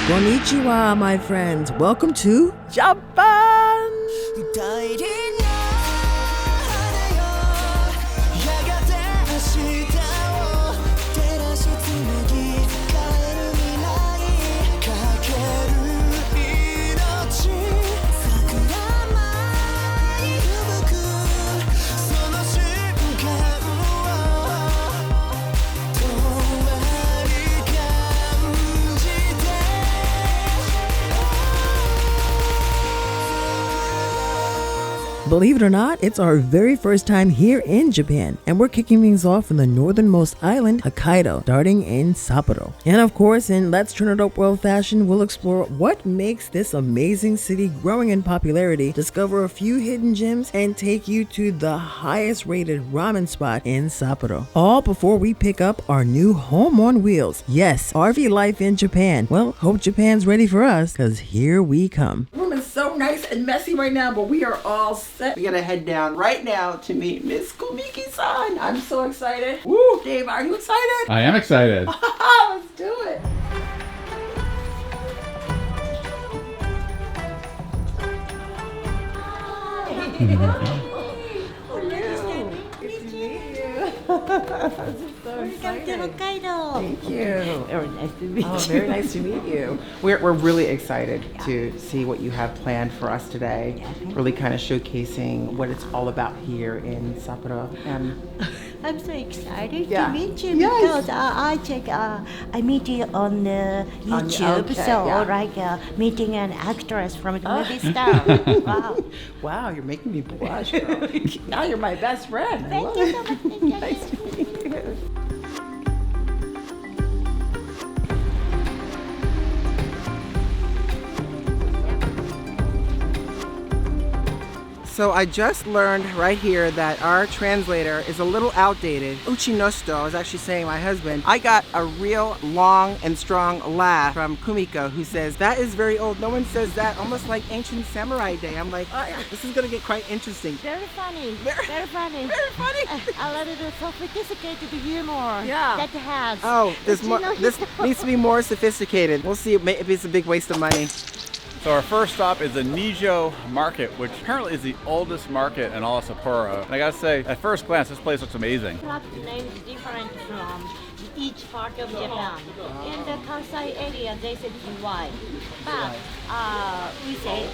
Konnichiwa, my friends. Welcome to Japan! Believe it or not, it's our very first time here in Japan, and we're kicking things off in the northernmost island, Hokkaido, starting in Sapporo. And of course, in Let's Turn It Up World fashion, we'll explore what makes this amazing city growing in popularity, discover a few hidden gems, and take you to the highest rated ramen spot in Sapporo. All before we pick up our new home on wheels. Yes, RV life in Japan. Well, hope Japan's ready for us, because here we come. The room is so nice and messy right now, but we are all set. We gotta head down right now to meet Miss Kumiki-san. I'm so excited. Woo, Dave, are you excited? I am excited. Let's do it. Welcome to Hokkaido. Thank you. Very nice to meet you. Very nice to meet you. We're really excited to see what you have planned for us today. Really kind of showcasing what it's all about here in Sapporo. I'm so excited Yeah. to meet you Yes. because I meet you on YouTube. Okay, so yeah. like meeting an actress from the movie star. Wow. Wow, you're making me blush, girl. Now you're my best friend. I Thank love you it. so much. Thank you. Nice to meet you. So I just learned right here that our translator is a little outdated. Uchinoshito, I was actually saying my husband, I got a real long and strong laugh from Kumiko who says, that is very old. No one says that, almost like ancient samurai day. I'm like, oh, yeah, this is gonna get quite interesting. Very funny. Very funny. Very funny. A little sophisticated humor. Yeah. That has. Oh, this needs to be more sophisticated. We'll see if it's a big waste of money. So our first stop is the Nijo market, which apparently is the oldest market in all of Sapporo. And I gotta say, at first glance, this place looks amazing. Clock name is different from each part of Japan. In the Kansai area, they say Kiwai, but we say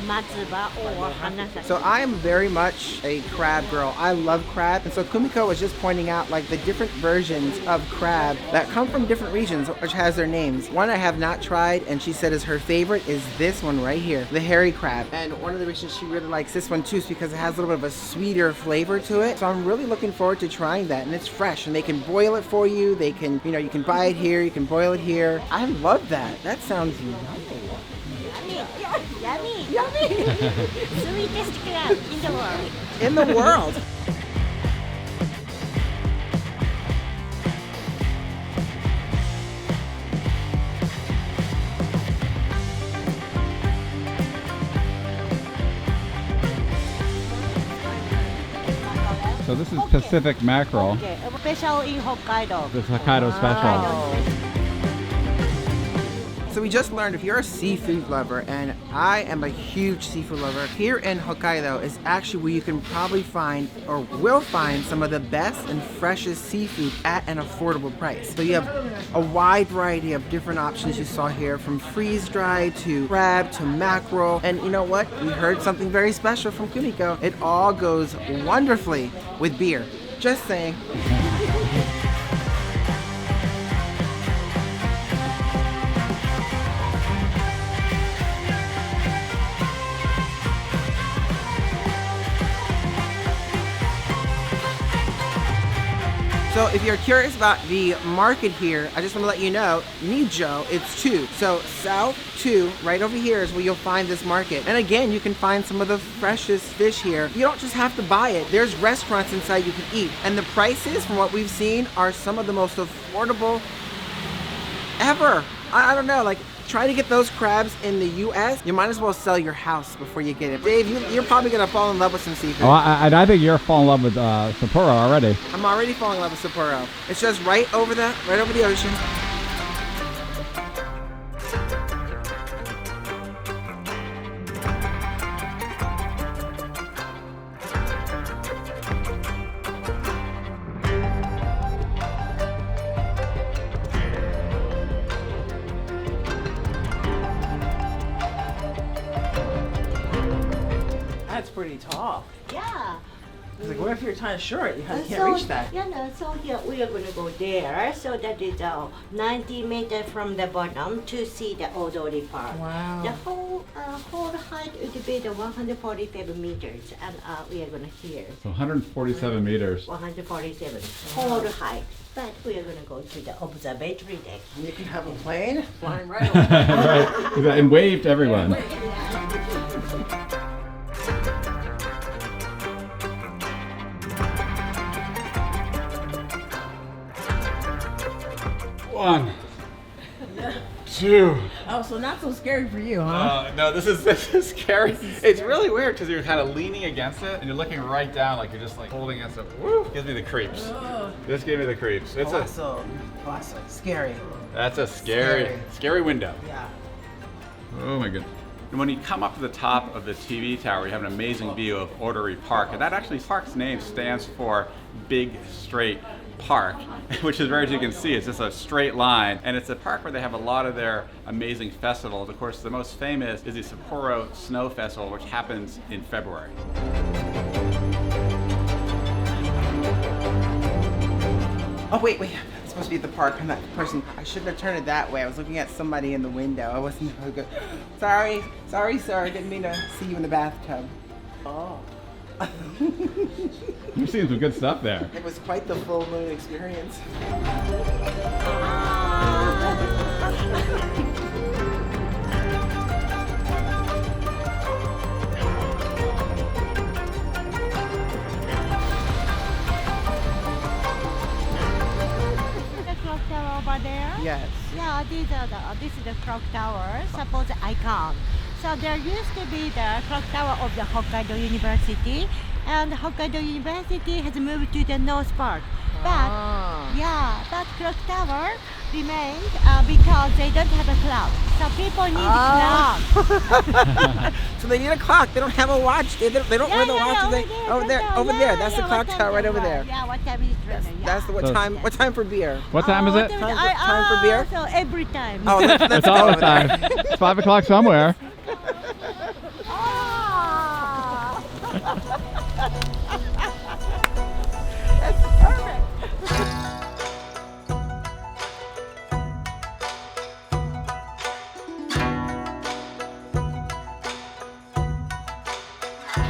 Matsuba or Hanasaki. So I am very much a crab girl. I love crab. And so Kumiko was just pointing out like the different versions of crab that come from different regions, which has their names. One I have not tried, and she said is her favorite is this one right here, the hairy crab. And one of the reasons she really likes this one too is because it has a little bit of a sweeter flavor to it. So I'm really looking forward to trying that. And it's fresh, and they can boil it for you. They can, you can buy it here, you can boil it here. I love that. That sounds yummy. Yummy. Sweetest crab in the world. In the world. So this is Pacific mackerel. Okay, special in Hokkaido. This Hokkaido special. So we just learned if you're a seafood lover, and I am a huge seafood lover, here in Hokkaido is actually where you can probably find or will find some of the best and freshest seafood at an affordable price. So you have a wide variety of different options you saw here, from freeze-dried to crab to mackerel. And you know what? We heard something very special from Kumiko. It all goes wonderfully with beer. Just saying. So if you're curious about the market here, I just want to let you know, Nijo, it's 2. So South 2, right over here is where you'll find this market. And again, you can find some of the freshest fish here. You don't just have to buy it. There's restaurants inside you can eat. And the prices, from what we've seen, are some of the most affordable ever. I don't know, like, try to get those crabs in the U.S., you might as well sell your house before you get it. Dave, you're probably going to fall in love with some seafood. Oh, I think you're falling in love with Sapporo already. I'm already falling in love with Sapporo. It's just right over the ocean. pretty tall. Yeah. It's like, what if you're kind of short? You can't So, reach that. Yeah, no, so here we are going to go there. So that is 90 meters from the bottom to see the Odori Park. Wow. The whole height would be the 147 meters, and we are going to here. So 147 meters. 147 whole height. But we are going to go to the observatory deck. And you can have a plane flying right over. Right. And wave to everyone. One, two. Oh, so not so scary for you, huh? No, this is scary. It's really weird because you're kind of leaning against it and you're looking right down like you're just like holding against it. Woo! Gives me the creeps. Oh. This gave me the creeps. It's Awesome. Scary. That's a scary window. Yeah. Oh my goodness. And when you come up to the top of the TV tower, you have an amazing view of Odori Park. And that actually, park's name stands for Big Straight Park, which is, as you can see, it's just a straight line. And it's a park where they have a lot of their amazing festivals. Of course, the most famous is the Sapporo Snow Festival, which happens in February. Oh, wait. It's supposed to be at the park. I'm that person. I shouldn't have turned it that way. I was looking at somebody in the window. I wasn't really good. Sorry, sir. I didn't mean to see you in the bathtub. Oh. You're seeing some good stuff there. It was quite the full moon experience. The clock tower over there? Yes. Yeah, this is the clock tower, suppose icon. So there used to be the clock tower of the Hokkaido University, and Hokkaido University has moved to the North Park. But yeah, that clock tower remained because they don't have a clock. So people need a clock. So they need a clock. They don't have a watch. They don't wear the watch. Over there. That's the clock tower right over there. Yeah, what time is it? That's the what time? What time for beer? What time is it? Time for beer? So every time. Oh, that's It's all the time. It's 5 o'clock somewhere.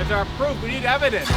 It's our proof. We need evidence.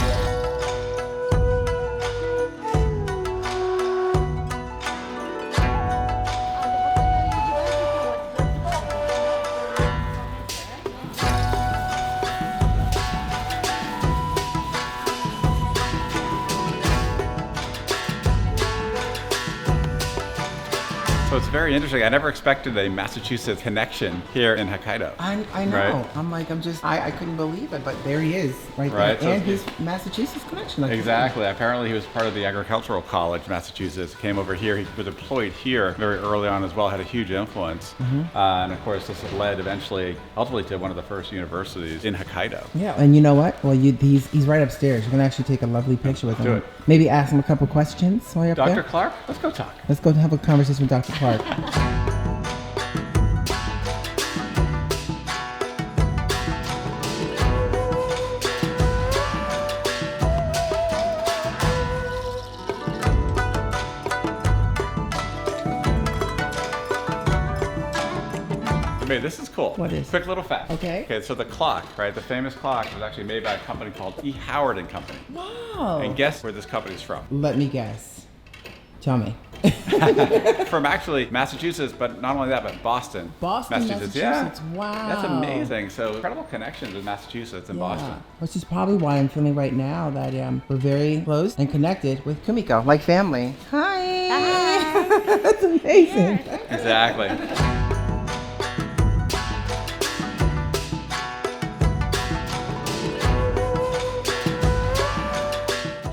So it's very interesting. I never expected a Massachusetts connection here in Hokkaido. I know. Right. I couldn't believe it, but there he is, right Right, there. so And his Massachusetts connection. Exactly. Apparently he was part of the Agricultural College, Massachusetts. Came over here. He was deployed here very early on as well. Had a huge influence. And of course, this led ultimately to one of the first universities in Hokkaido. Yeah, and you know what? Well, he's right upstairs. You're gonna actually take a lovely picture with him. Do it. Maybe ask him a couple questions while you're up Dr. there. Clark, let's go talk. Let's go have a conversation with Dr. Clark. Okay, this is cool. What is? Quick little fact. Okay. Okay, so the clock, right? The famous clock was actually made by a company called E. Howard and Company. Wow. And guess where this company's from? Let me guess. Tell me. From actually Massachusetts, but not only that, but Boston. Massachusetts. Yeah. Wow. That's amazing. So incredible connections with Massachusetts and Boston. Which is probably why I'm feeling right now that we're very close and connected with Kumiko, like family. Hi. That's amazing. Exactly.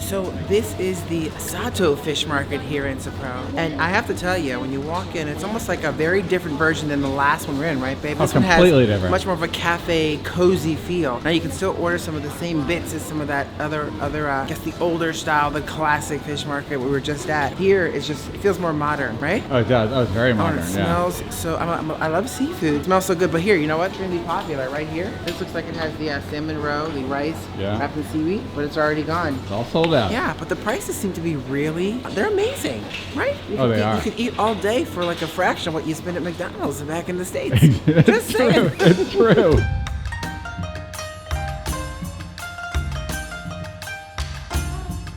So this is the Sato Fish Market here in Sapporo. And I have to tell you, when you walk in, it's almost like a very different version than the last one we're in, right, babe? This one has different. much more of a cafe, cozy feel. Now you can still order some of the same bits as some of that other I guess the older style, the classic fish market we were just at. Here, it feels more modern, right? Oh, it does. Oh, it's very modern, It smells so, I love seafood. It smells so good. But here, you know what's going to be popular right here? This looks like it has the salmon roe, the rice, wrapped in seaweed, but it's already gone. It's all sold out. Yeah, but the prices seem to be they're amazing, right? They are. You can eat all day for like a fraction of what you spend at McDonald's back in the States. It's Just saying. true. It's true.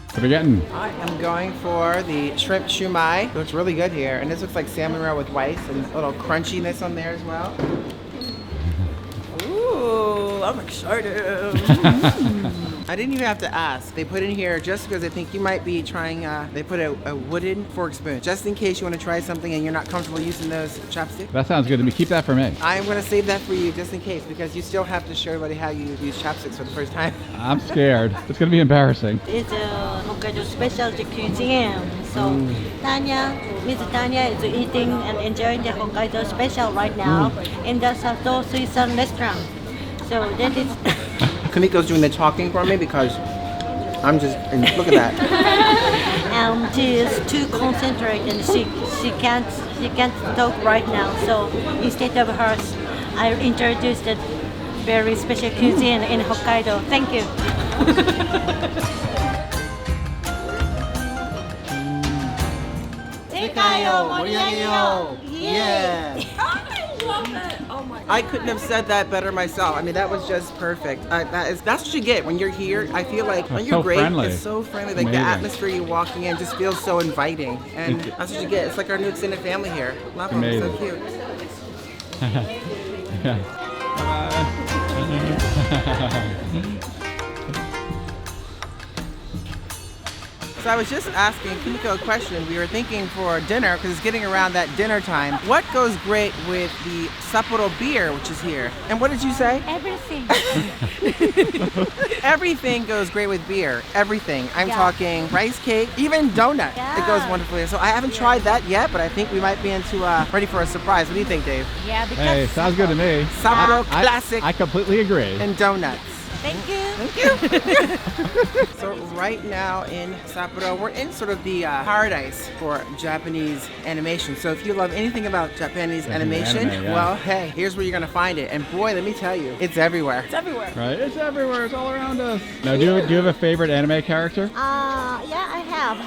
What are we getting? I am going for the shrimp shumai. It looks really good here. And this looks like salmon roe with rice and a little crunchiness on there as well. Ooh, I'm excited. I didn't even have to ask. They put in here just because I think you might be trying, they put a wooden fork spoon. Just in case you want to try something and you're not comfortable using those chopsticks. That sounds good to me. Keep that for me. I'm going to save that for you just in case because you still have to show everybody how you use chopsticks for the first time. I'm scared. It's going to be embarrassing. It's a Hokkaido specialty cuisine. So Miss Tanya is eating and enjoying the Hokkaido special right now in the Sato Fish restaurant. So that is. Kamiko's doing the talking for me because I'm just, and look at that. She is too concentrated and she can't talk right now. So instead of her, I introduced a very special cuisine in Hokkaido. Thank you. Yeah. I couldn't have said that better myself. I mean, that was just perfect. That's what you get when you're here. I feel like when you're so great, friendly. it's so friendly. Like Amazing. the atmosphere you're walking in just feels so inviting, and that's what you get. It's like our new extended family here. Love them. So Amazing. cute. Yeah. So I was just asking Kimiko a question. We were thinking for dinner, because it's getting around that dinner time. What goes great with the Sapporo beer, which is here? And what did you say? Everything. Everything goes great with beer. Everything. I'm talking rice cake, even donut. It goes wonderfully. So I haven't tried that yet, but I think we might be ready for a surprise. What do you think, Dave? Yeah, because Hey, sounds good to me. Sapporo classic I completely agree. and donuts. Thank you. Thank you. So right now in Sapporo, we're in sort of the paradise for Japanese animation. So if you love anything about Japanese animation, anime, yeah. well, hey, here's where you're gonna find it. And boy, let me tell you, it's everywhere. It's everywhere. Right? It's everywhere. It's all around us. Now, do you have a favorite anime character? Yeah,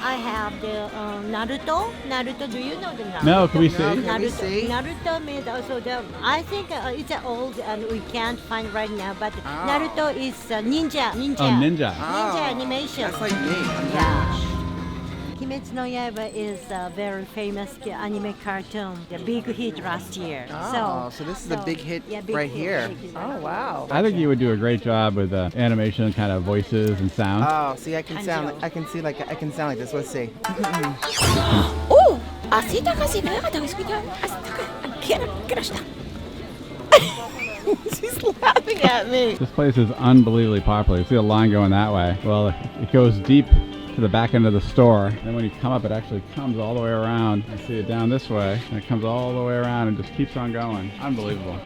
I have the Naruto. Naruto, do you know the Naruto? No, can we see? Can we see? Naruto means also I think it's old and we can't find right now, but Naruto is ninja. Oh, ninja. Ninja animation. That's like me. Yeah. Kimetsu no Yaiba is a very famous anime cartoon, the big hit last year. Oh, so this is a big hit right here. big hit. Oh, wow. I think you would do a great job with animation, kind of voices and sound. Oh, see, I can sound like this. Let's see. Oh, She's laughing at me. This place is unbelievably popular. You see a line going that way. Well, it goes deep to the back end of the store. Then when you come up, it actually comes all the way around. You see it down this way, and it comes all the way around and just keeps on going. Unbelievable.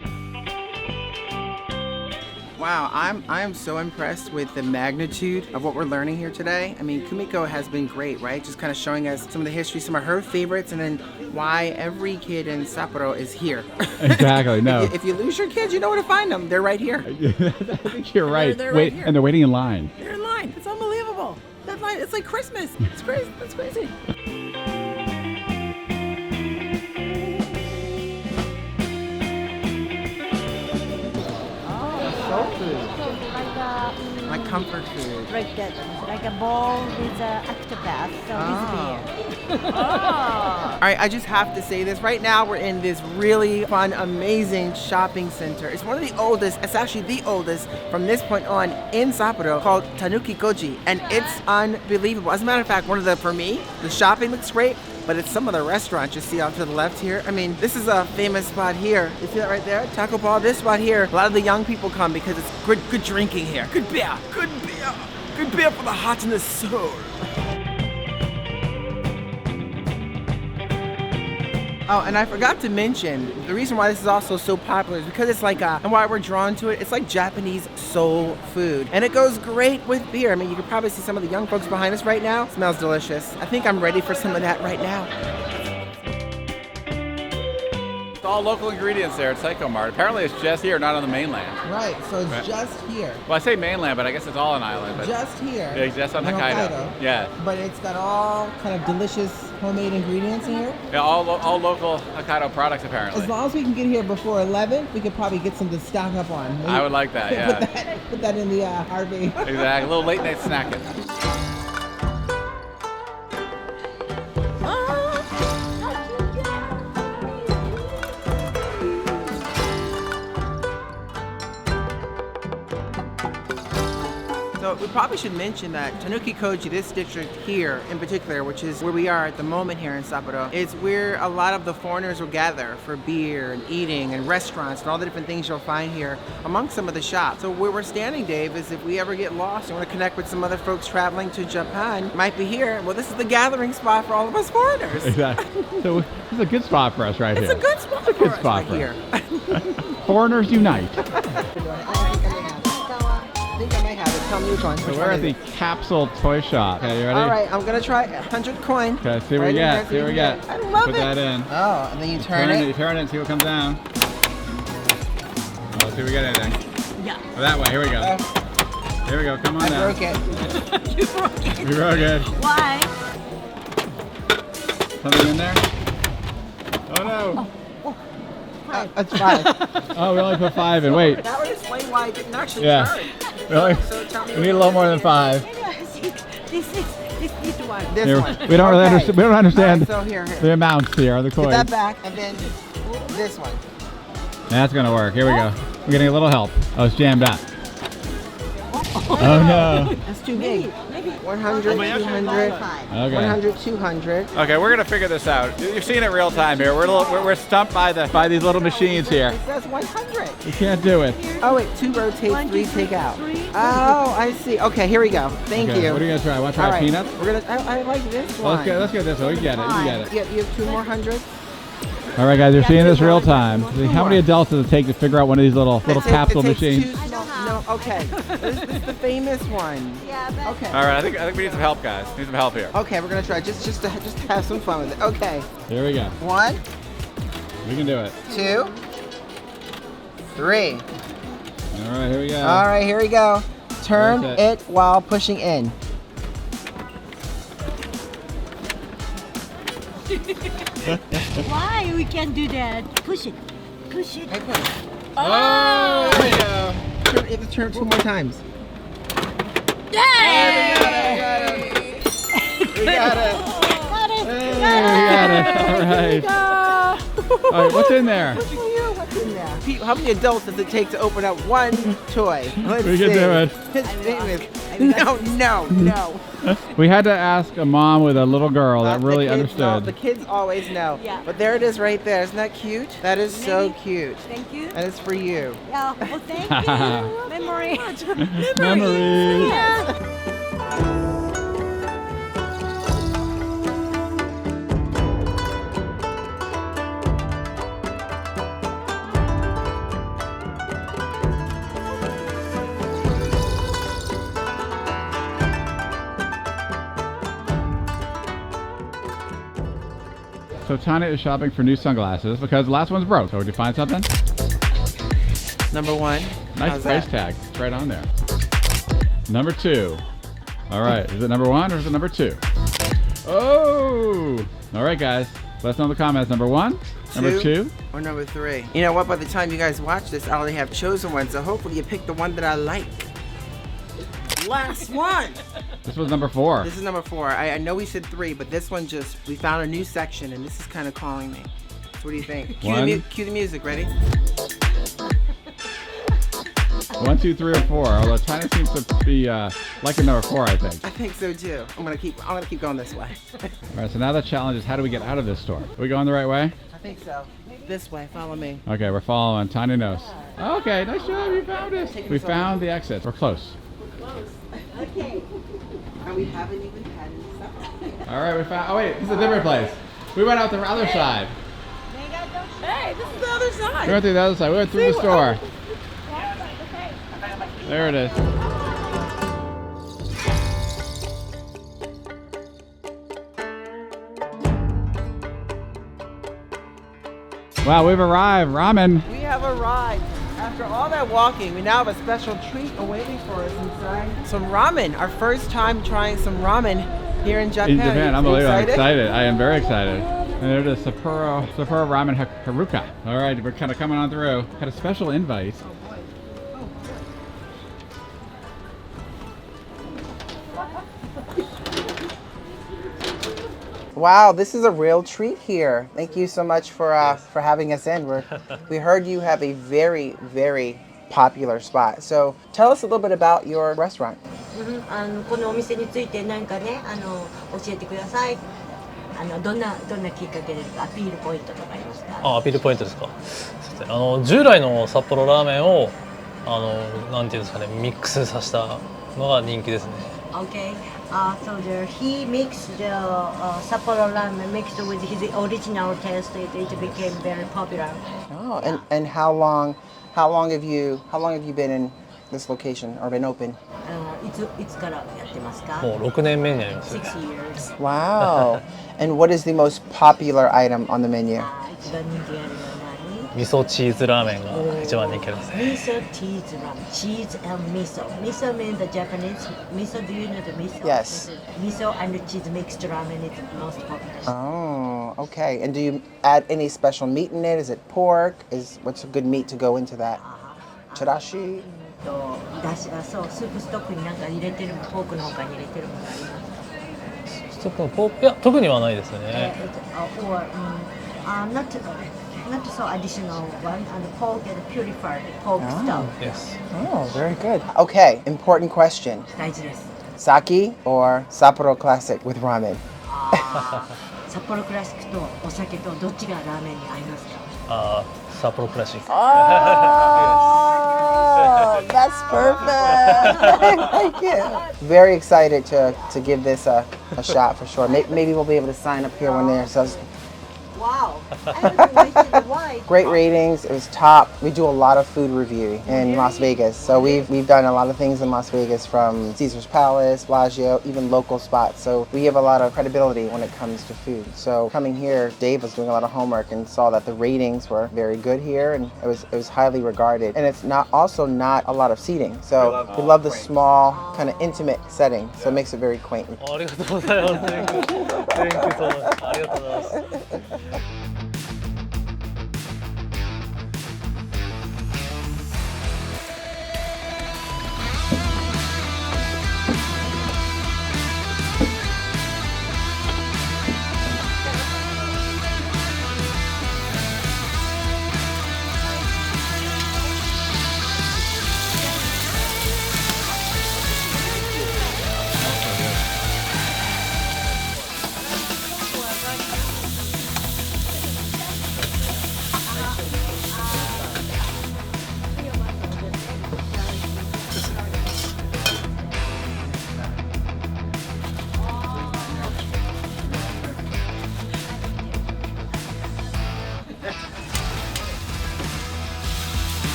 Wow, I am so impressed with the magnitude of what we're learning here today. I mean, Kumiko has been great, right? Just kind of showing us some of the history, some of her favorites, and then why every kid in Sapporo is here. Exactly, no. If you lose your kids, you know where to find them. They're right here. I think you're right. They're right here. And they're waiting in line. They're in line. It's unbelievable. That line, it's like Christmas. It's crazy. That's crazy. Soul food. My comfort food. Like that, like a bowl with an octopus, so with beer. All right, I just have to say this. Right now, we're in this really fun, amazing shopping center. It's one of the oldest, it's actually the oldest from this point on in Sapporo, called Tanuki Koji, and it's unbelievable. As a matter of fact, for me, the shopping looks great, but it's some of the restaurants you see off to the left here. I mean, this is a famous spot here. You see that right there? Taco Ball, this spot here. A lot of the young people come because it's good drinking here. Good beer, good beer, Prepare for the heart and the soul. Oh, and I forgot to mention, the reason why this is also so popular is because it's like, and why we're drawn to it, it's like Japanese soul food. And it goes great with beer. I mean, you can probably see some of the young folks behind us right now. It smells delicious. I think I'm ready for some of that right now. It's all local ingredients there at Seiko Mart. Apparently it's just here, not on the mainland. Right, so it's Right. just here. Well, I say mainland, but I guess it's all an island. But Just here. yeah, just on in Hokkaido. Yeah. But it's got all kind of delicious homemade ingredients in here. Yeah, all local Hokkaido products apparently. As long as we can get here before 11, we could probably get some to stock up on. Maybe I would like that, yeah. Put that in the RV. Exactly, a little late night snacking. So we probably should mention that Tanuki Koji, this district here in particular, which is where we are at the moment here in Sapporo, is where a lot of the foreigners will gather for beer and eating and restaurants and all the different things you'll find here among some of the shops. So where we're standing, Dave, is if we ever get lost and want to connect with some other folks traveling to Japan, might be here. Well, this is the gathering spot for all of us foreigners. Exactly. So this is a good spot for us right It's here. a good spot for good us spot right for here. Foreigners unite. I think I may have it. Tell me which one. So we're at the Capsule toy shop. Okay, you ready? All right, I'm gonna try 100 coin. Okay, see what we Right in there, get. See what we get. I love Put it. that in. Oh, and then you turn it. You turn it and see what comes down. Oh, let's see if we get anything. Yeah. Oh, that way. Here we go. Here we go. Come on I down. broke it. You broke it. We broke it. Why? Something in there? Oh no. That's 5. Oh, we only put 5 in. Wait. That would explain why I didn't actually Yeah. turn. Really? So tell me We need a little more than 5. This one. This Here, one. we don't really understand. We don't understand All right, so here. the amounts here on the Put coins. that back, and then this one. That's gonna work. Here we go. We're getting a little help. Oh, it's jammed up. Oh no. That's too big. Maybe 100, 200, Okay. 100, 200. Okay, we're gonna figure this out. You've seen it real time here. We're stumped by these little machines here. It says 100. You can't do it. Oh wait, 2 rotate, 1, 3 2, take out. 3. Oh, I see. Okay, here we go. Thank Okay, you. what are you gonna try? Want to try All right, peanuts? we're gonna. I like this Well, one. let's get this one. We get it. We get it. Yeah, you have 2 more hundreds. All right, guys, you're seeing this real 2 time. more. See, how many adults does it take to figure out one of these little It capsule takes machines? 2 small- No, okay. This is the famous one. Yeah, but Okay. All right, I think we need some help, guys. Need some help here. Okay, we're gonna try just to have some fun with it. Okay. Here we go. 1, We can do it. 2, 3. All right, here we go. All right, here we go. Turn That's it while pushing in. why we can do that? Push it. Push it. Hey, push. Oh, there we go. You have to turn it 2 more times. Yay! We got it. Got it. Hey, we got it. All right. All right, what's in there? What's in there? Pete, how many adults does it take to open up one toy? Let's We can see. do it. His famous. No. We had to ask a mom with a little girl that The really kids know- understood. the kids always know. Yeah. But there it is right there. Isn't that cute? That is so cute. Thank you. And it's for you. Yeah. Well, thank you. Memory. Memories. Yeah. So Tanya is shopping for new sunglasses because the last one's broke. So did you find something? Number 1. Nice How's price that? tag. It's right on there. Number 2. All right. Is it number 1 or is it number 2? Oh! All right, guys. Let us know in the comments. Number 1? Number 2? Or number 3. You know what? By the time you guys watch this, I already have chosen one. So hopefully you pick the one that I like. Last one. This was number 4. This is number 4. I know we said 3, but this one we found a new section, and this is kind of calling me. So what do you think? Cue the music. Ready? 1, 2, 3, or 4. Although China seems to be liking number 4, I think. I think so too. I'm gonna keep going this way. All right. So now the challenge is how do we get out of this store? Are we going the right way? I think so. This way. Follow me. Okay, we're following. Tanya knows. Okay, nice job. You found it. We found the exit. We're close. Okay. And we haven't even had any supper. All right, we found. Oh wait, this is a different place. We went out the other side. Hey, this is the other side. We went through the other side. We went through the store. There it is. Wow, we've arrived. Ramen. We have arrived. After all that walking, we now have a special treat awaiting for us inside. Some ramen. Our first time trying some ramen here in Japan. In Japan, unbelievable. I'm Excited? excited. I am very excited. And there it is, Sapporo Ramen Haruka. All right, we're kind of coming on through. Got a special invite. Wow, this is a real treat here. Thank you so much for having us in. We heard you have a very, very popular spot. So tell us a little bit about your restaurant. このお店についてなんかね、教えてください。どんなきっかけですか？アピールポイントとかありますか？アピールポイントですか。そうですね、従来の札幌ラーメンをなんていうんですかね、ミックスさせたのが人気ですね。Okay. So he mixed the Sapporo ramen mixed with his original taste. It became very popular. Oh, and how long have you been in this location or been open? いつからやってますか？もう6年目になります。 6 years. Wow. And what is the most popular item on the menu? 一番人気あるのは味噌チーズラーメンが一番人気ありますね。何？ Miso cheese ramen. Cheese and miso. Miso means the Japanese miso. Do you know the miso? Yes. Miso and cheese mixed ramen is the most popular. Oh, okay. And do you add any special meat in it? Is it pork? What's a good meat to go into that? Chirashi? だしそうスープストックになんか入れてるポークの他に入れてるものあります。ちょっとポークいや特にはないですね。Or not so additional one and pork and purified pork stuff. Yes. Oh, very good. Okay, important question. 大事です。 Sake or Sapporo Classic with ramen? 札幌クラシックとお酒とどっちがラーメンに合いますか？札幌クラシック。Oh, that's perfect. Thank you. Very excited to give this a shot for sure. Maybe we'll be able to sign up here when there. So Wow. I haven't wasted why. great ratings. It was top. We do a lot of food review in Las Vegas. So we've done a lot of things in Las Vegas, from Caesar's Palace, Bellagio, even local spots. So we have a lot of credibility when it comes to food. So coming here, Dave was doing a lot of homework and saw that the ratings were very good here, and it was highly regarded. And it's not a lot of seating. So we love the small, kind of intimate setting. So it makes it very quaint. ありがとうございます。Thank you so much. ありがとうございます。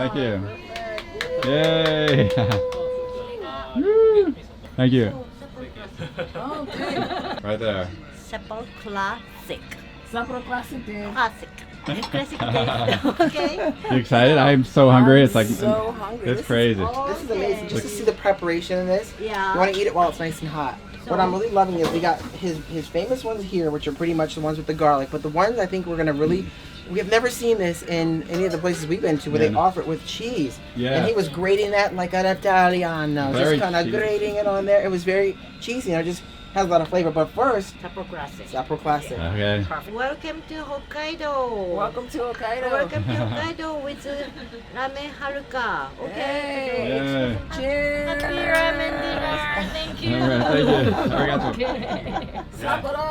Thank you. Yay! Woo. Thank you. Right there. Sapporo Classic. Sapporo Classic Day. Classic. Classic day. Okay. You excited? I'm so hungry. It's like so hungry. It's crazy. This is amazing. Just to see the preparation in this. Yeah. You want to eat it while it's nice and hot. What I'm really loving is we got his famous ones here, which are pretty much the ones with the garlic. But the ones I think we're gonna really, we have never seen this in any of the places we've been to where they offer it with cheese. Yeah. And he was grating that like an Italiano, Very just kind of cheesy. grating it on there. It was very cheesy and it just has a lot of flavor. But first, Sapporo Classic. Sapporo Classic. Okay. Welcome to Hokkaido. Welcome to Hokkaido. Welcome to Hokkaido with ramen haruka. Okay. Yay. Cheers. Happy ramen dinner. Thank you. All right, thank you. Arigato. Sapporo.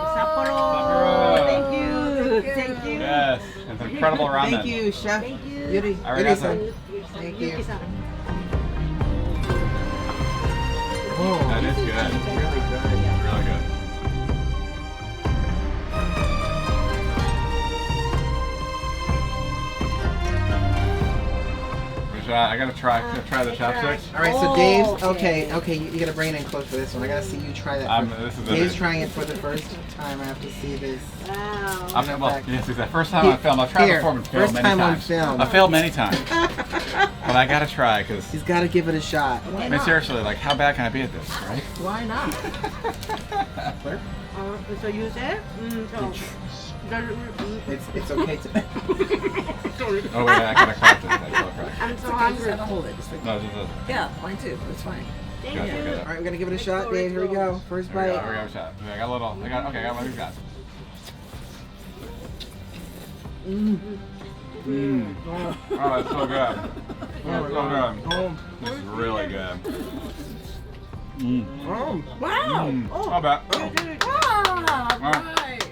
Thank you. Thank you. Yes, it's incredible ramen. Thank you, Chef. Thank you. Yuri. Arigato. Yuri-san. Thank you. Yuki-san. That is good. Really good. Really good. I gotta try the chopsticks. All right, so Dave's okay. You gotta bring it in close for this one. I gotta see you try that. This is Dave's trying it for the first time. I have to see this. Wow. Well, yes, it's the first time on film. I've tried before and failed First many time on times. film. I failed many times, but I gotta try because He's got to give it a shot. I mean seriously, like how bad can I be at this, right? Why not? So you say? It's okay to. Oh wait, I gotta crack this. I gotta crack. I'm so Just hungry. hold it. Just like, No, just yeah, mine too. It's fine. Thank Gotcha, you. gotcha. All right, we're gonna give it a shot, Dave. Here we go. First Here we go, bite. here we go, shot. Okay, I got a little. I got one of these guys. Oh, that's so good. Oh, so good. This is really good. Wow. Not bad. Right.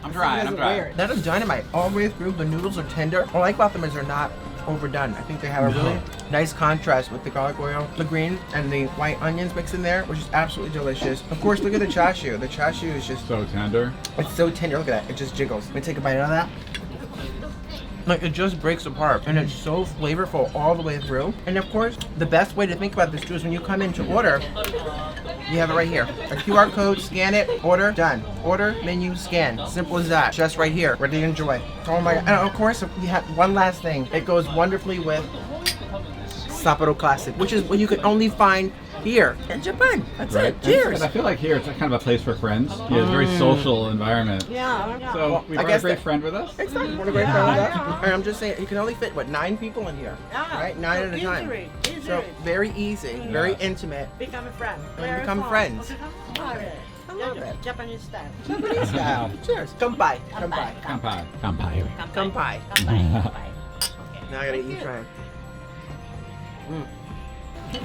I'm trying. That is dynamite. All the way through, the noodles are tender. What I like about them is they're not overdone. I think they have a really nice contrast with the garlic oil, the green, and the white onions mixed in there, which is absolutely delicious. Of course, look at the chashu. The chashu is just, So tender. it's so tender. Look at that. It just jiggles. Let me take a bite out of that. Like, it just breaks apart, and it's so flavorful all the way through. And of course, the best way to think about this too is when you come in to order, you have it right here. A QR code, scan it, order, done. Order, menu, scan. Simple as that. Just right here. Ready to enjoy. Oh my god. And of course, we have one last thing. It goes wonderfully with Sapporo Classic, which is what you can only find here. In Japan. That's Right. it. Cheers. And I feel like here it's kind of a place for friends. Yeah, it's a very social environment. Yeah. So we I brought a guess great that- friend with us. Exactly. What a great friend with that. And I'm just saying, you can only fit, what, 9 people in here? Right? 9 at a time. Easily. So very easy, very intimate. Become a friend. And become friends. I love it. Japanese style. Japanese style. Cheers. Kanpai. Kanpai. Kampai. Kampai. Kanpai. Now I gotta eat try.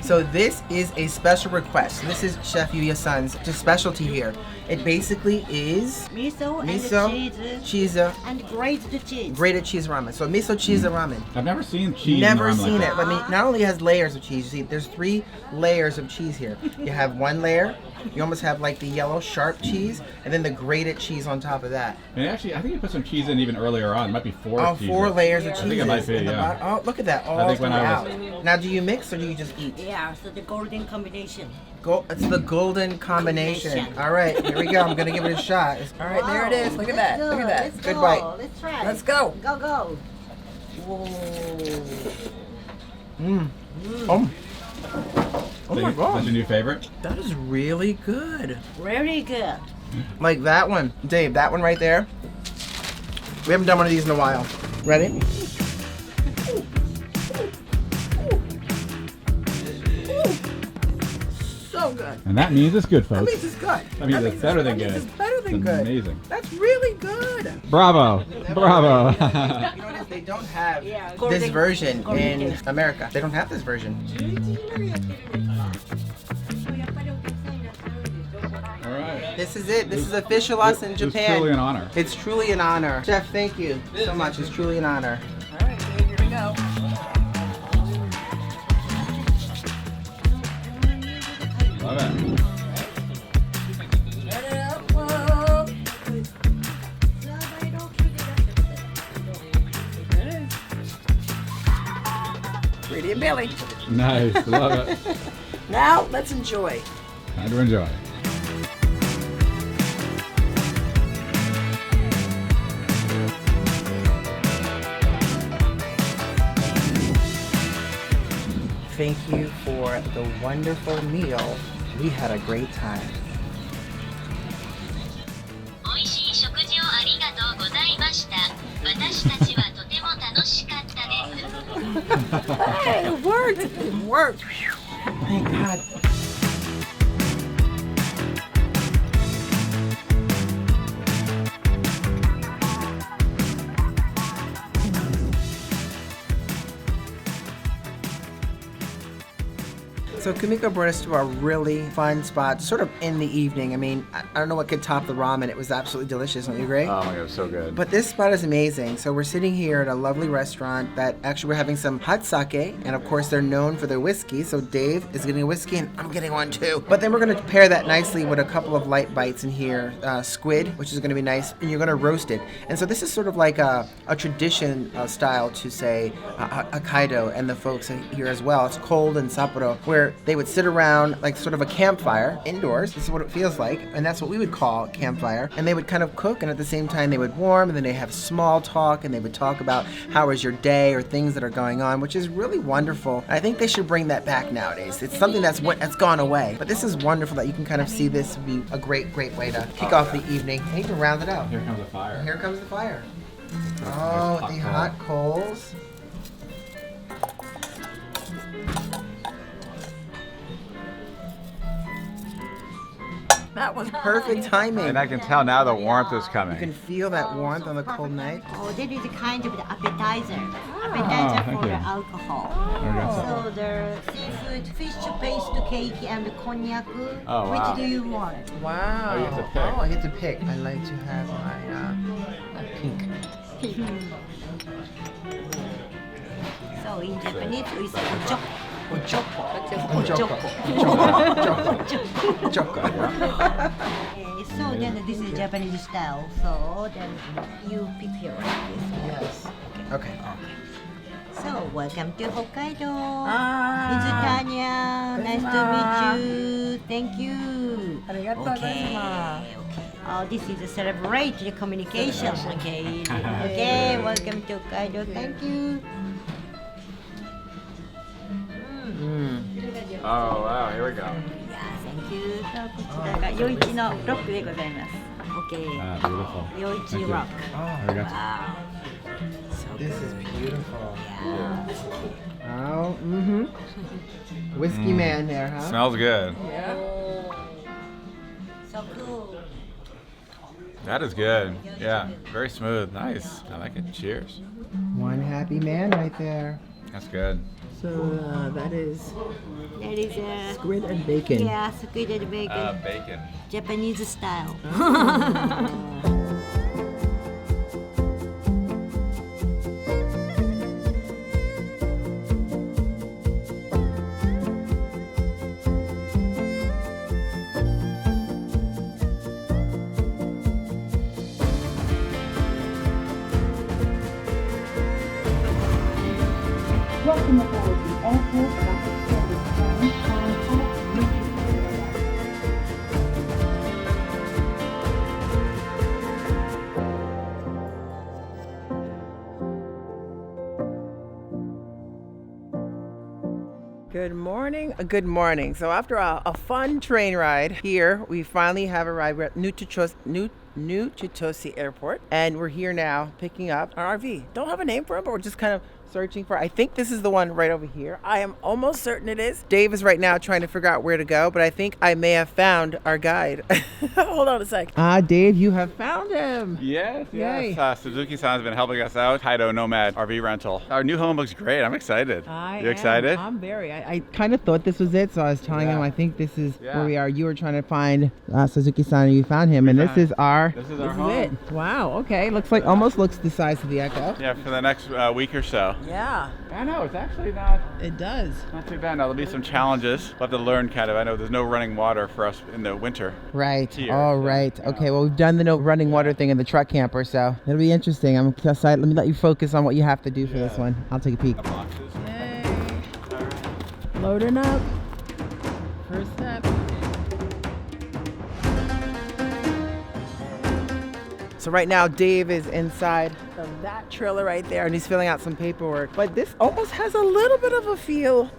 So this is a special request. This is Chef Yuya-san's specialty here. It basically is Miso miso, and cheese, and grated cheese. grated cheese ramen. So miso cheese ramen. I've never seen cheese. Never in ramen seen like it. I mean, not only has layers of cheese. You see, there's 3 layers of cheese here. You have 1 layer. You almost have like the yellow sharp cheese, and then the grated cheese on top of that. that. And actually, I think you put some cheese in even earlier on. It might be 4 Oh, cheeses. 4 layers of I cheese. think it might be, yeah. Oh, look at that. All think when I throughout. Now, do you mix or do you just eat? Yeah, so the golden combination. It's the golden combination. All right, here we go. I'm gonna give it a shot. All right, there it is. Look at that. Look at that. Let's Good go. bite. Let's try. Let's go. Go, go. Oh my That's god, your new favorite? that is really good. Very good. Like that one, Dave. That one right there. We haven't done one of these in a while. Ready? So good. And that means it's good, That folks. means it's good. That means it's better than that means good. It's better than It's good. amazing. That's really good. Bravo. Bravo. You know what it is? They don't have this version in America. They don't have this version. All right. This is it. This is official us in Japan. It's truly an honor. It's truly an honor. Chef, thank you so much. It's truly an honor. All right, Dave, here we go. Love it. Turn it up. Whoa. There it is. Nice, love it. Now, let's enjoy. Time to enjoy. Thank you for the wonderful meal. We had a great time. 美味しい食事をありがとうございました。私たちはとても楽しかったです。 Hey, it worked. It worked. Thank God. So Kumiko brought us to a really fun spot, sort of in the evening. I mean, I don't know what could top the ramen. It was absolutely delicious, don't you agree? Oh my god, it was so good. But this spot is amazing. So we're sitting here at a lovely restaurant that actually we're having some hot sake, and of course they're known for their whiskey. So Dave is getting a whiskey and I'm getting one too. But then we're gonna pair that nicely with a couple of light bites in here. Squid, which is gonna be nice, and you're gonna roast it. And so this is sort of like a tradition style to say Hokkaido and the folks here as well. It's cold in Sapporo, where they would sit around like sort of a campfire indoors. This is what it feels like, and that's what we would call campfire. And they would kind of cook, and at the same time they would warm, and then they have small talk, and they would talk about how was your day or things that are going on, which is really wonderful. I think they should bring that back nowadays. It's something that's gone away, but this is wonderful that you can kind of see this be a great way to kick off the evening. And you can round it out. Here comes the fire. Here comes the fire. Oh, the hot coals. That was perfect timing. And I can tell now the warmth is coming. You can feel that warmth on the cold night. Oh, that is a kind of the appetizer. Oh, Appetizer thank for the you. alcohol. So the seafood, fish paste cake and cognac. Oh, wow. Which do you want? Wow. Oh, you have to pick. Oh, I get to pick. I like to have my pink. So in Japanese we say ojoko. Ojoko. So then this is Japanese style. So then you pick here like this. Yes. Okay. So welcome to Hokkaido. Ah. It's Tanya. Nice to meet you. Thank you. Arigato gozaimasu. Oh, this is a celebrate communication. Okay. Okay. Welcome to Hokkaido. Thank you. Oh wow, here we go. Yeah, thank you. こちらが余一のロックでございます。Okay. Ah, beautiful. 余一 Thank you. rock. Arigato. Wow. So This is beautiful. yeah. Oh, Whiskey man there, huh? Smells good. So cool. That is good. Yeah, very smooth. Nice. I like it. Cheers. One happy man right there. That's good. So that is That is a squid and bacon. yeah, squid and bacon, Bacon. Japanese style. Welcome aboard the airport rapid service train bound for Nijo. Good morning. Good morning. So after a fun train ride here, we finally have arrived at New Chitose Airport, and we're here now picking up our RV. Don't have a name for it, but we're just kind of searching for. I think this is the one right over here. I am almost certain it is. Dave is right now trying to figure out where to go, but I think I may have found our guide. Hold on a sec. Dave, you have found him. Yes, Yay. yes. Suzuki-san's been helping us out. Hokkaido Nomad RV rental. Our new home looks great. I'm excited. You excited? I'm very. I kind of thought this was it, so I was telling him I think this is where we are. You were trying to find Suzuki-san, and you found him, and this is our home. it. Wow. Okay. Looks like almost looks the size of the Echo. Yeah, for the next week or so. Yeah. I know, it's actually not It does. too bad. Now, there'll be some challenges. We'll have to learn kind of. I know there's no running water for us in the winter. Right. Here, All so, right. yeah. Okay. Well, we've done the no running water thing in the truck camper, so it'll be interesting. I'm excited. Let me let you focus on what you have to do for this one. I'll take a peek. Boxes. Loading up. First step. So right now Dave is inside of that trailer right there and he's filling out some paperwork. But this almost has a little bit of a feel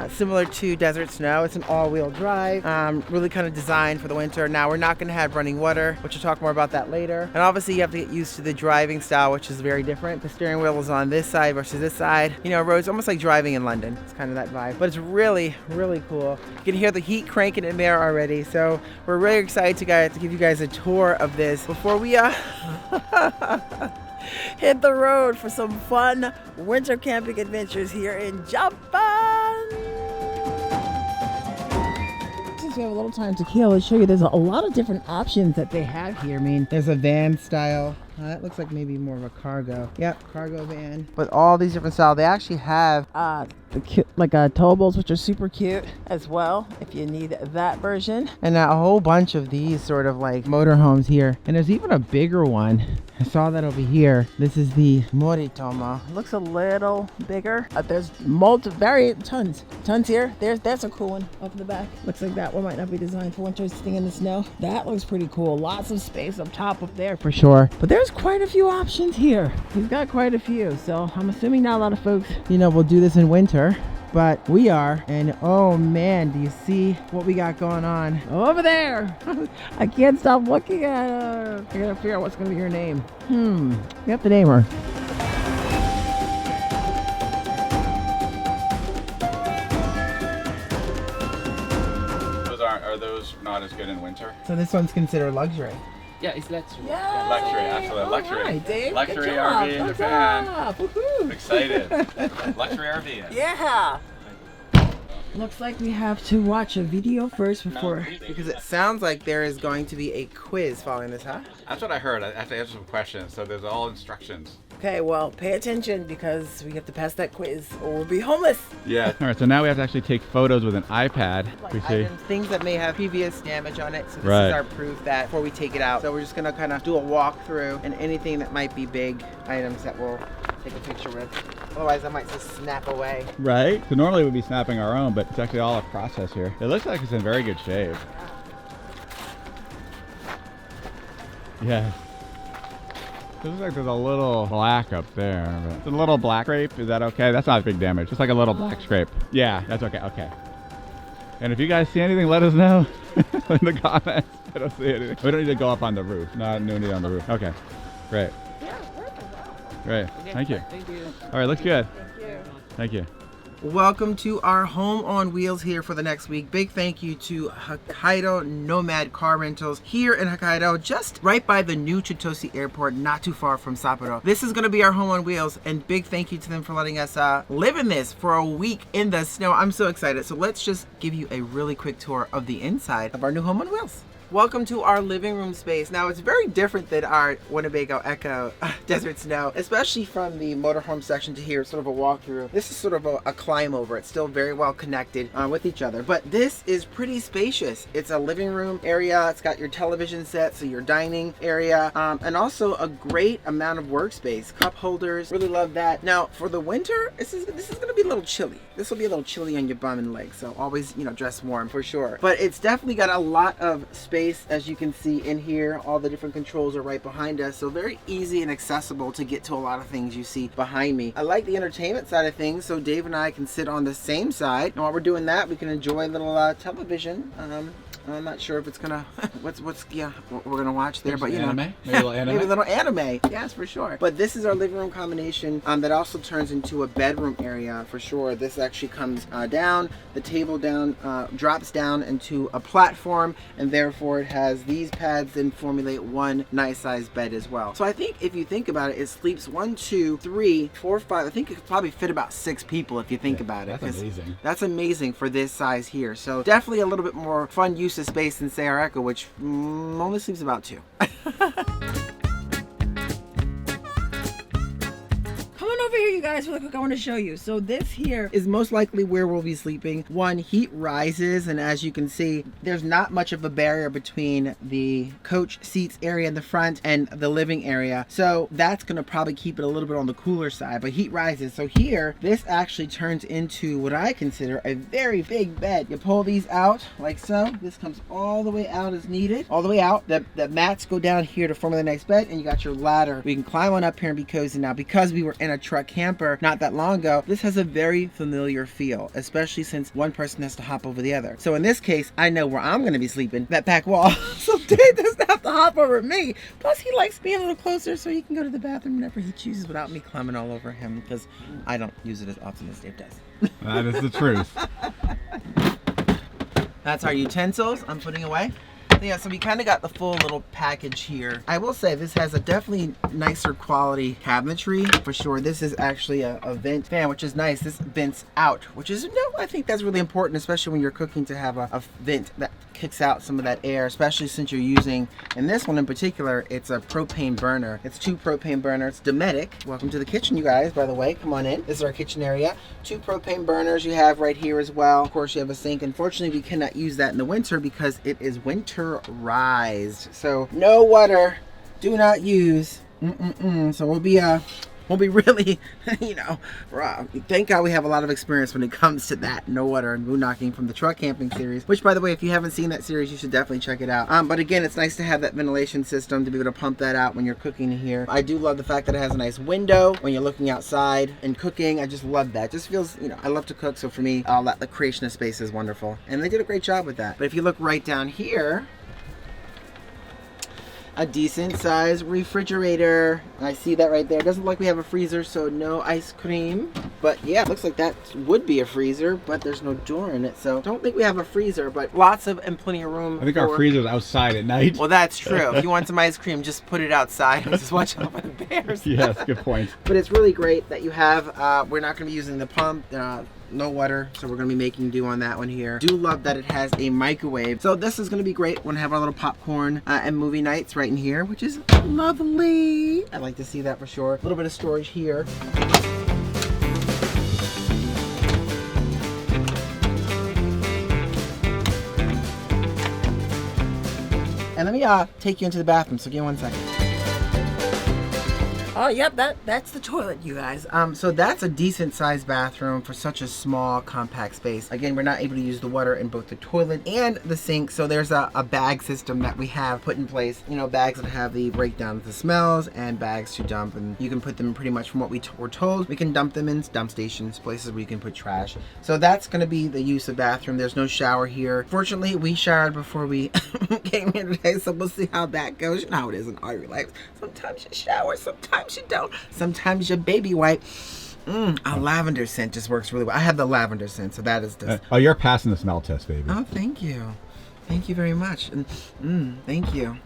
similar to Desert Snow. It's an all-wheel drive, really kind of designed for the winter. Now we're not going to have running water, which we'll talk more about that later. And obviously you have to get used to the driving style, which is very different. The steering wheel is on this side versus this side. You know, roads almost like driving in London. It's kind of that vibe, but it's really, really cool. You can hear the heat cranking in there already. So we're really excited to give you guys a tour of this before we hit the road for some fun winter camping adventures here in Japan. Since we have a little time to kill, let's show you there's a lot of different options that they have here. I mean, there's a van style. That looks like maybe more of a cargo. Yep, cargo van. With all these different styles, they actually have the cute, like towables, which are super cute as well, if you need that version. And a whole bunch of these sort of like motorhomes here. And there's even a bigger one. I saw that over here. This is the Moritoma. Looks a little bigger. There's tons here. That's a cool one up in the back. Looks like that one might not be designed for winter, sitting in the snow. That looks pretty cool. Lots of space up top up there for sure. But there's quite a few options here. He's got quite a few. So I'm assuming not a lot of folks, will do this in winter. But we are, and oh man, do you see what we got going on over there? I can't stop looking at her. I gotta figure out what's gonna be her name. We have to name her. Are those not as good in winter? So this one's considered luxury. Yeah, it's luxury. yeah. Luxury, absolutely. Luxury. All right, Dave. Luxury Good job. RV in Good Japan. job. Woohoo. Excited. Luxury RV. Yeah. Looks like we have to watch a video first before. Because it sounds like there is going to be a quiz following this, huh? That's what I heard. I have to answer some questions. So there's all instructions. Okay, well, pay attention because we have to pass that quiz or we'll be homeless. Yeah. All right, so now we have to actually take photos with an iPad. We see. Items, things that may have previous damage on it. So this Right. is our proof that before we take it out. So we're just gonna kind of do a walkthrough and anything that might be big items that we'll take a picture with. Otherwise I might just snap away. Right? So normally we'd be snapping our own, but it's actually all a process here. It looks like it's in very good shape. Yeah. It looks like there's a little black up there. But it's a little black scrape. Is that okay? That's not a big damage. Just like a little black scrape. Yeah, that's okay. Okay. And if you guys see anything, let us know in the comments. I don't see anything. We don't need to go up on the roof. No need on the roof. Okay. Great. Great. Thank you. Thank you. All right, looks good. Thank you. Welcome to our home on wheels here for the next week. Big thank you to Hokkaido Nomad Car Rentals here in Hokkaido, just right by the new Chitose Airport, not too far from Sapporo. This is going to be our home on wheels, and big thank you to them for letting us live in this for a week in the snow. I'm so excited. So let's just give you a really quick tour of the inside of our new home on wheels. Welcome to our living room space. Now it's very different than our Winnebago Echo Desert Snow, especially from the motorhome section to here, sort of a walkthrough. This is sort of a climb over. It's still very well connected with each other, but this is pretty spacious. It's a living room area. It's got your television set, so your dining area, and also a great amount of workspace. Cup holders, really love that. Now for the winter, this is gonna be a little chilly. This will be a little chilly on your bum and legs, so always, dress warm for sure. But it's definitely got a lot of space. As you can see in here, all the different controls are right behind us, so very easy and accessible to get to a lot of things you see behind me. I like the entertainment side of things, so Dave and I can sit on the same side, and while we're doing that, we can enjoy a little television. I'm not sure if it's gonna what we're gonna watch there, but anime? Maybe a little anime? Maybe a little anime, yes, for sure. But this is our living room combination that also turns into a bedroom area for sure. This actually comes down, the table down, drops down into a platform, and therefore it has these pads then formulate one nice sized bed as well. So I think if you think about it, it sleeps 1, 2, 3, 4, 5. I think it could probably fit about 6 people if you think about it. That's amazing. That's amazing for this size here. So definitely a little bit more fun use of space than say our Echo, which only sleeps about 2. Coming over here, you guys, really quick. I want to show you. So this here is most likely where we'll be sleeping. One, heat rises, and as you can see, there's not much of a barrier between the coach seats area in the front and the living area. So that's going to probably keep it a little bit on the cooler side, but heat rises. So here, this actually turns into what I consider a very big bed. You pull these out like so. This comes all the way out as needed, all the way out. The mats go down here to form the next bed, and you got your ladder. We can climb on up here and be cozy. Now, because we were in a truck camper not that long ago, this has a very familiar feel, especially since one person has to hop over the other. So in this case, I know where I'm going to be sleeping, that back wall. So Dave doesn't have to hop over me. Plus, he likes being a little closer so he can go to the bathroom whenever he chooses without me climbing all over him, because I don't use it as often as Dave does. That is the truth. That's our utensils I'm putting away. Yeah, so we kind of got the full little package here. I will say this has a definitely nicer quality cabinetry for sure. This is actually a vent fan, which is nice. This vents out, which is, I think that's really important, especially when you're cooking, to have a vent that kicks out some of that air, especially since you're using, in this one in particular, it's a propane burner. It's 2 propane burners. Dometic, welcome to the kitchen, you guys, by the way. Come on in. This is our kitchen area. 2 propane burners you have right here as well. Of course, you have a sink. Unfortunately, we cannot use that in the winter because it is winterized. So no water, do not use. So we'll be really, thank God we have a lot of experience when it comes to that. No water and boondocking from the truck camping series, which, by the way, if you haven't seen that series, you should definitely check it out. But again, it's nice to have that ventilation system to be able to pump that out when you're cooking in here. I do love the fact that it has a nice window when you're looking outside and cooking. I just love that. It just feels, I love to cook, so for me, the creation of space is wonderful. And they did a great job with that. But if you look right down here, a decent sized refrigerator. I see that right there. It doesn't look like we have a freezer, so no ice cream. But yeah, it looks like that would be a freezer, but there's no door in it. So don't think we have a freezer, but lots of and plenty of room. I think our freezer's outside at night. Well, that's true. If you want some ice cream, just put it outside and just watch out for the bears. Yes, good point. But it's really great that you have, we're not going to be using the pump. No water, so we're gonna be making do on that one here. Do love that it has a microwave, so this is gonna be great. We're gonna have our little popcorn and movie nights right in here, which is lovely. I like to see that for sure. A little bit of storage here. And let me take you into the bathroom, so give me 1 second. Oh, yep, that's the toilet, you guys. So that's a decent sized bathroom for such a small, compact space. Again, we're not able to use the water in both the toilet and the sink, so there's a bag system that we have put in place. Bags that have the breakdown of the smells and bags to dump, and you can put them pretty much from what we were told. We can dump them in dump stations, places where you can put trash. So that's gonna be the use of bathroom. There's no shower here. Fortunately, we showered before we came here today, so we'll see how that goes. You know how it is in all your life. Sometimes you shower, sometimes you don't. Sometimes your baby wipe. A lavender scent just works really well. I have the lavender scent, so that is just... you're passing the smell test, baby. Oh, thank you. Thank you very much. And thank you.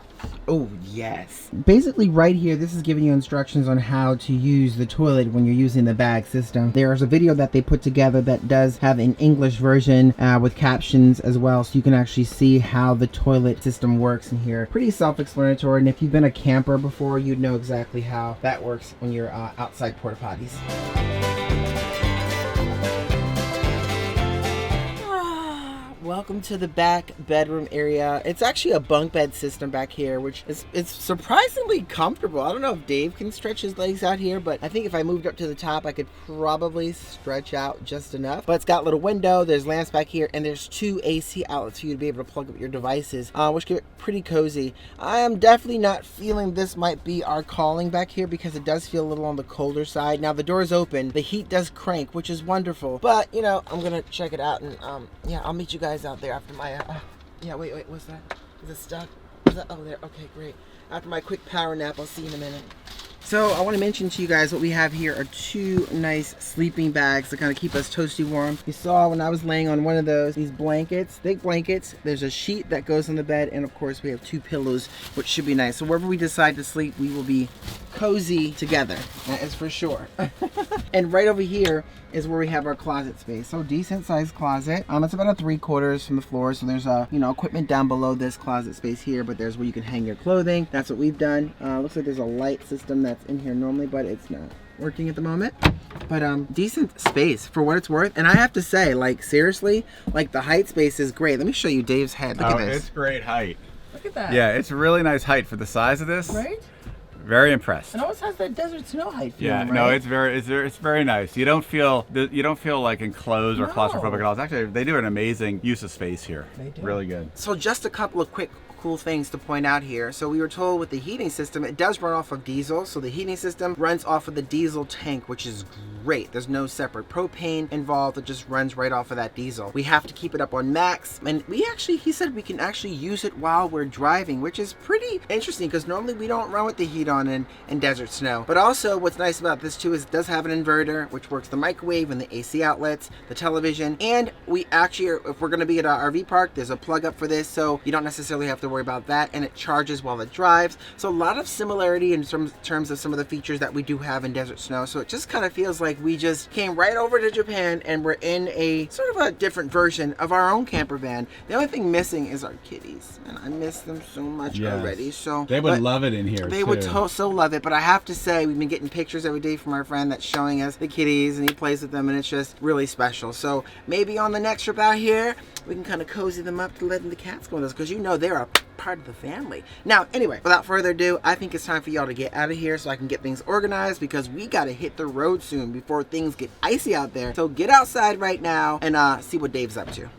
Oh, yes. Basically, right here, this is giving you instructions on how to use the toilet when you're using the bag system. There's a video that they put together that does have an English version with captions as well, so you can actually see how the toilet system works in here. Pretty self-explanatory, and if you've been a camper before, you'd know exactly how that works when you're outside porta potties. Welcome to the back bedroom area. It's actually a bunk bed system back here, which is surprisingly comfortable. I don't know if Dave can stretch his legs out here, but I think if I moved up to the top, I could probably stretch out just enough. But it's got a little window, there's lamps back here, and there's 2 AC outlets for you to be able to plug up your devices, which give it pretty cozy. I am definitely not feeling this might be our calling back here because it does feel a little on the colder side. Now the door is open, the heat does crank, which is wonderful. But, I'm gonna check it out, and yeah, I'll meet you guys out there after my yeah, wait, what's that? Is it stuck? Is that, oh, there, okay, great. After my quick power nap, I'll see you in a minute. So I want to mention to you guys what we have here are 2 nice sleeping bags to kind of keep us toasty warm. You saw when I was laying on one of those, these blankets, thick blankets. There's a sheet that goes on the bed, and of course we have 2 pillows, which should be nice. So wherever we decide to sleep, we will be cozy together. That is for sure. And right over here is where we have our closet space. So decent sized closet. It's about a 3/4 from the floor. So there's equipment down below this closet space here, but there's where you can hang your clothing. That's what we've done. Looks like there's a light system that's in here normally, but it's not. working at the moment. But decent space for what it's worth. And I have to say, like, seriously, like, the height space is great. Let me show you Dave's head. Look at this. It's great height. Look at that. Yeah, it's a really nice height for the size of this. Right? Very impressed. It almost has that desert snow height feeling, Yeah, right? no, it's very nice. You don't feel like enclosed or claustrophobic at all. It's actually, they do an amazing use of space here. They do. Really good. So just a couple of quick cool things to point out here. So we were told with the heating system, it does run off of diesel. So the heating system runs off of the diesel tank, which is great. There's no separate propane involved. It just runs right off of that diesel. We have to keep it up on max. And he said we can actually use it while we're driving, which is pretty interesting because normally we don't run with the heat on in desert snow. But also what's nice about this too is it does have an inverter, which works the microwave and the AC outlets, the television. And we actually, if we're going to be at our RV park, there's a plug up for this. So you don't necessarily have to worry about that, and it charges while it drives. So a lot of similarity in terms of some of the features that we do have in desert snow. So it just kind of feels like we just came right over to Japan and we're in a sort of a different version of our own camper van. The only thing missing is our kitties, and I miss them so much already. So they would love it in here. They would so love it. But I have to say, we've been getting pictures every day from our friend that's showing us the kitties, and he plays with them, and it's just really special. So maybe on the next trip out here, we can kind of cozy them up to letting the cats go with us, because you know they're a part of the family. Now, anyway, without further ado, I think it's time for y'all to get out of here so I can get things organized, because we got to hit the road soon before things get icy out there. So get outside right now and see what Dave's up to.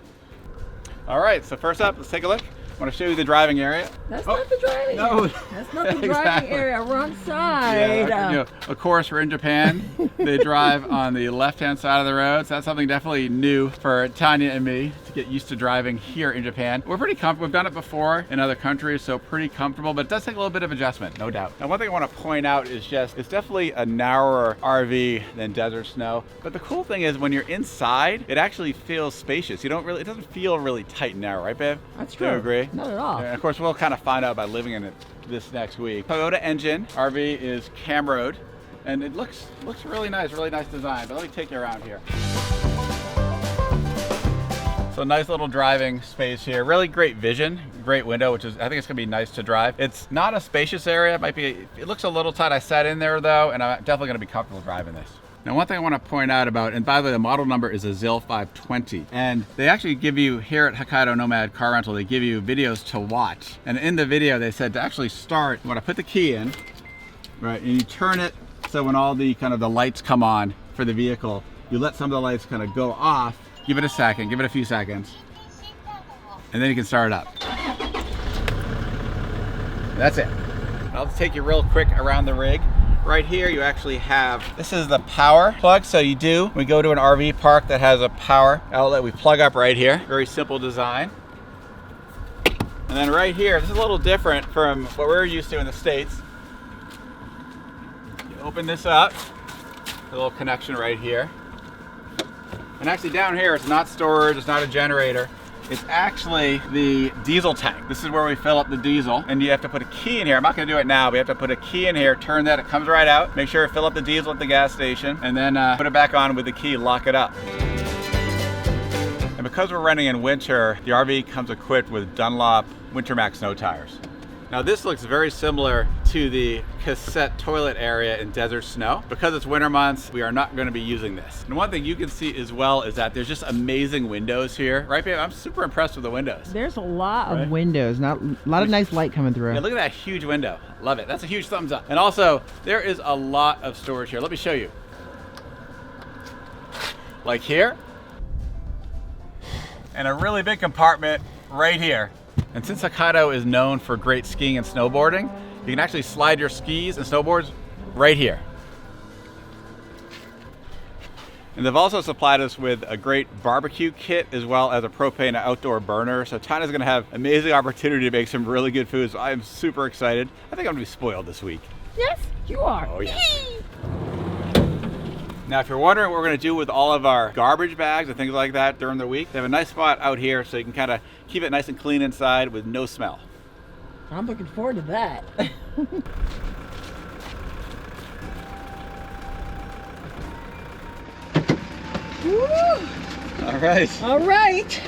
All right, so first up, let's take a look. I want to show you the driving area. That's not the driving. No, that's not the driving exactly. area. Wrong side. Yeah, you know, of course, we're in Japan. They drive on the left-hand side of the road, so that's something definitely new for Tanya and me to get used to driving here in Japan. We're pretty comfortable. We've done it before in other countries, so pretty comfortable, but it does take a little bit of adjustment, no doubt. Now, one thing I want to point out is just, it's definitely a narrower RV than desert snow, but the cool thing is when you're inside, it actually feels spacious. It doesn't feel really tight and narrow, right, babe? That's true. Do you agree? Not at all. And of course, we'll kind of find out by living in it this next week. Toyota engine, RV is cam road, and it looks really nice design. But let me take you around here. So nice little driving space here. Really great vision, great window, which is, I think it's gonna be nice to drive. It's not a spacious area. It looks a little tight. I sat in there though, and I'm definitely gonna be comfortable driving this. Now, one thing I want to point out about, and by the way, the model number is a ZIL 520, and they actually give you, here at Hokkaido Nomad Car Rental, they give you videos to watch. And in the video, they said to actually start, you want to put the key in, right, and you turn it so when all the kind of the lights come on for the vehicle, you let some of the lights kind of go off, give it a second, give it a few seconds, and then you can start it up. That's it. I'll just take you real quick around the rig. Right here you actually have, this is the power plug. So we go to an RV park that has a power outlet, we plug up right here. Very simple design. And then right here, this is a little different from what we're used to in the States. You open this up, a little connection right here. And actually down here, it's not storage, it's not a generator. It's actually the diesel tank. This is where we fill up the diesel, and you have to put a key in here. I'm not gonna do it now, but you have to put a key in here, turn that, it comes right out. Make sure to fill up the diesel at the gas station, and then put it back on with the key, lock it up. And because we're running in winter, the RV comes equipped with Dunlop Winter Max snow tires. Now this looks very similar to the cassette toilet area in desert snow. Because it's winter months, we are not going to be using this. And one thing you can see as well is that there's just amazing windows here. Right, babe? I'm super impressed with the windows. There's a lot of windows, a lot of nice light coming through. Yeah, look at that huge window. Love it. That's a huge thumbs up. And also, there is a lot of storage here. Let me show you. Like here. And a really big compartment right here. And since Hokkaido is known for great skiing and snowboarding, you can actually slide your skis and snowboards right here. And they've also supplied us with a great barbecue kit as well as a propane outdoor burner. So China's gonna have amazing opportunity to make some really good food. So I'm super excited. I think I'm gonna be spoiled this week. Yes, you are. Oh yeah. Now, if you're wondering what we're gonna do with all of our garbage bags and things like that during the week, they have a nice spot out here so you can kind of keep it nice and clean inside with no smell. I'm looking forward to that. All right. All right.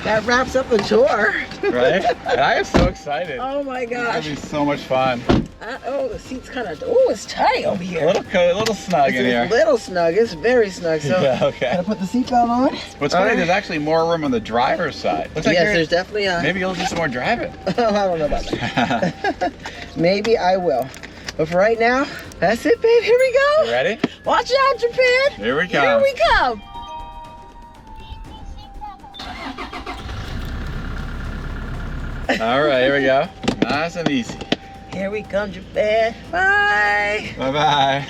That wraps up the tour. Right? And I am so excited. Oh my It's gosh. gonna be so much fun. Oh, the seat's kind of. Oh, it's tight over here. A little snug in here. It's a little snug. It's very snug. So Yeah, okay. gotta put the seatbelt on. What's funny, there's actually more room on the driver's side. Looks like Yes, you're- there's definitely a. Maybe you'll do some more driving. Oh, I don't know about that. Maybe I will. But for right now, that's it, babe. Here we go. You ready? Watch out, Japan. Here we Here come. we come. All right, here we go. Nice and easy. Here we come, Japan. Bye. Bye-bye.